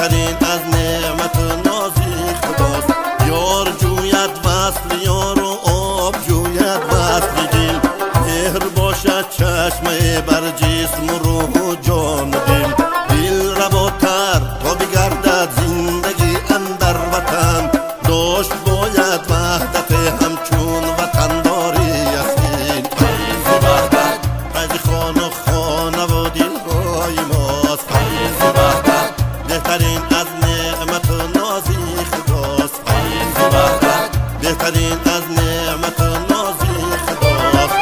بهترین از نعمت نازی خداست. یار جوید وصل یار و آب جوید وصل دل، مهر باشد چشمه بر جسم و روح و جان دل. دل رباتر تا بگردد زندگی اندر وطن، داشت باید وحدت همچون وطن داری یخین. فیض وحدت فیض خان و خانه و دلهای ماست. فیض وحدت بهترین از نعمت و نازی خداست. فیض وحدت بهترین از نعمت و نازی خداست.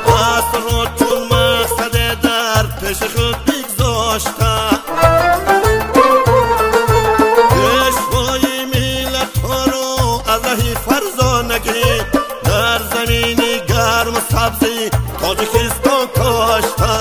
اصل را چون مقصد در پیش خود بگذاشته، پیشوای ملت ها را از ره فرزانگی در زمینی گرم و سبزی تاجیکستان کاشته.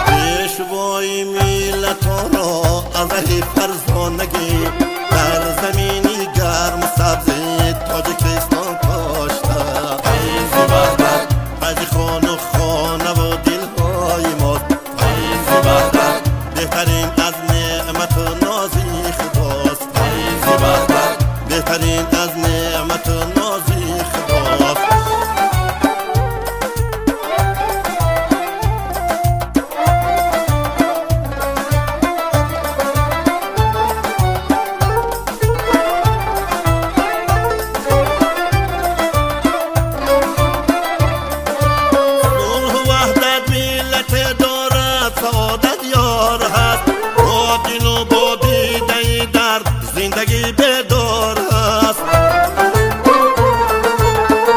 پیشوای ملت ها را از ره فرزانگی در زمینی گرم و سبزی تاجیکستان کاشته. فیض وحدت فیض خان و خانه و دلهای ماست. فیض وحدت بهترین از نعمت و نازی خداست. فیض وحدت بهترین از نعمت و نازی خداست. زندگی بدار هست،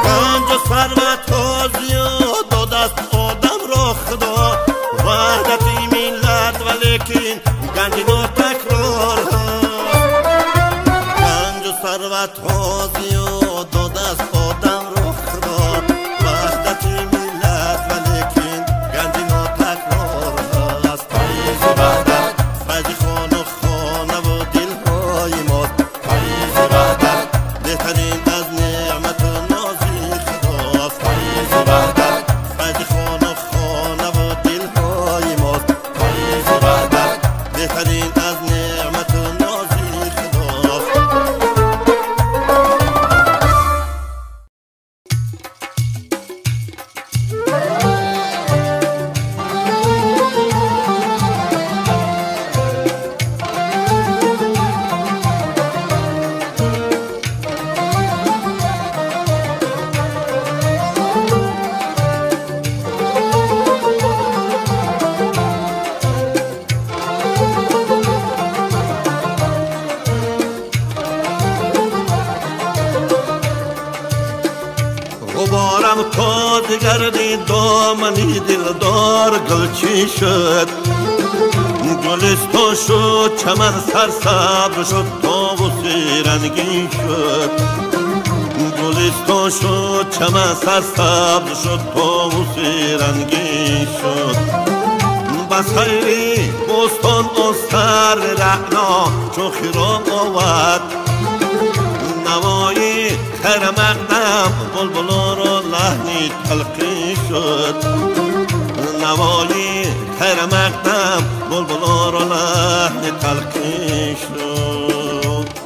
گنج و ثروت ها زیاد داده است آدم را خدا. وحدتی ملت ولیکن گنج ناتکرار هست. گنج و ثروت ها زیاد داده است آدم را خدا. وحدتی ملت ولیکن گنج ناتکرار هست. فیض وحدت فیض خان و خانه و دلهای ماست. فیض وحدت بهترین از نعمت و نازی خداست. فیض وحدت فیض خان و خانه و دلهای ماست. فیض وحدت بهترین از نعمت و نازی خداست. غبارم تازه گردی دامنی دلدار گلچین شد. گلستان شد چمن سرسبز شد طاووسی رنگین شد. گلستان شد چمن سرسبز شد طاووسی رنگین شد. بس خیری بستان آن سر رعنا چون خیران آورد. نوایی خیر مقدم بلبلان را لحنی تلقین شد. نوایی خیر مقدم بلبلان را لحنی تلقین شد.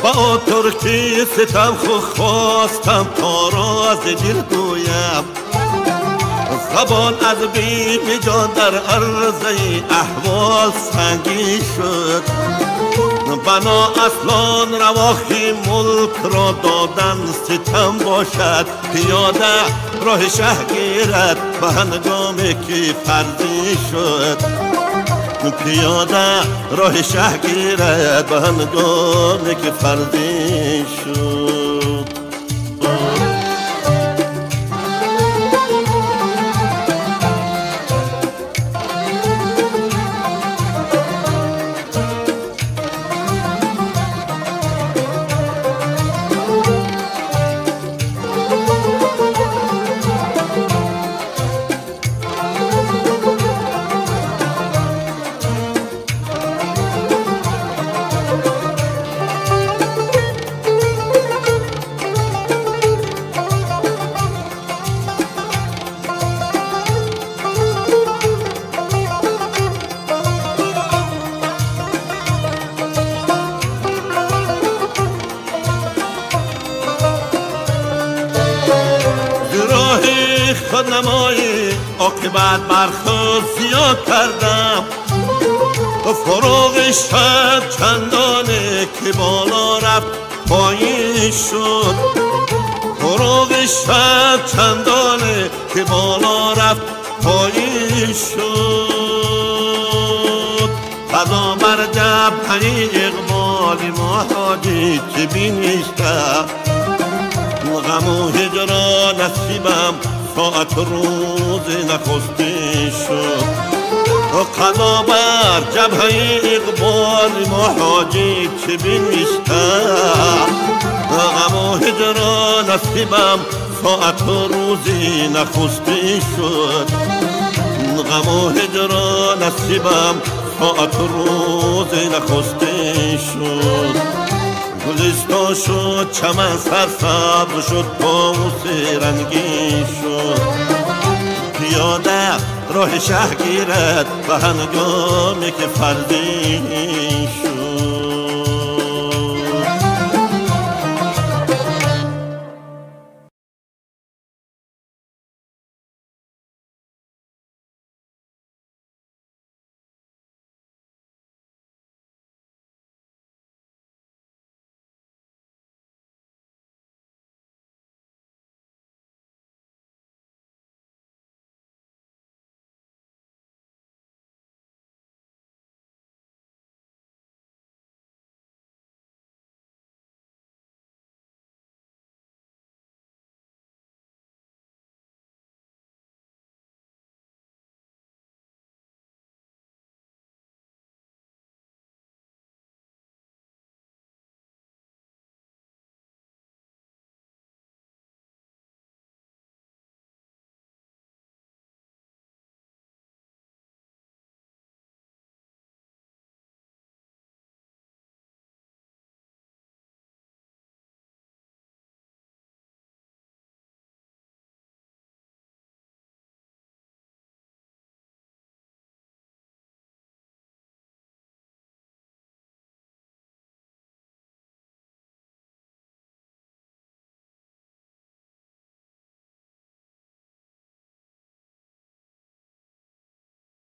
با ترکی ستم خواستم تا راز دل گویم. زبان از بیم جان در عرضه احوال سنگین شد. بنا اصلان رواخی ملک را دادن ستم باشد. پیاده راه شه گیرد به هنگامی که فرزی شد. پیاده راه شهر گیرد به هنگامی که فرزی شد. خود نمایی عاقبت بر خود زیاد کردم، فروغ شد چندانه که بالا رفت پایین شد. فروغ شد چندانه که بالا رفت پایین شد. قضا بر جبهه اقبال مهاجی که بینیشتم، غم و هجران نصیبم ساعت روز نخسته شد. قضا بر جبهه اقبال مهاجی چه بینیشتم، غم و هجران نصیبم ساعت روزی نخسته شد. غم و هجران نصیبم ساعت روزی نخسته شد. گلستان شد چمن سرسبز شد طاووس رنگین شد. پیاده راه شهر گیرد به هنگامی که فرزین شد.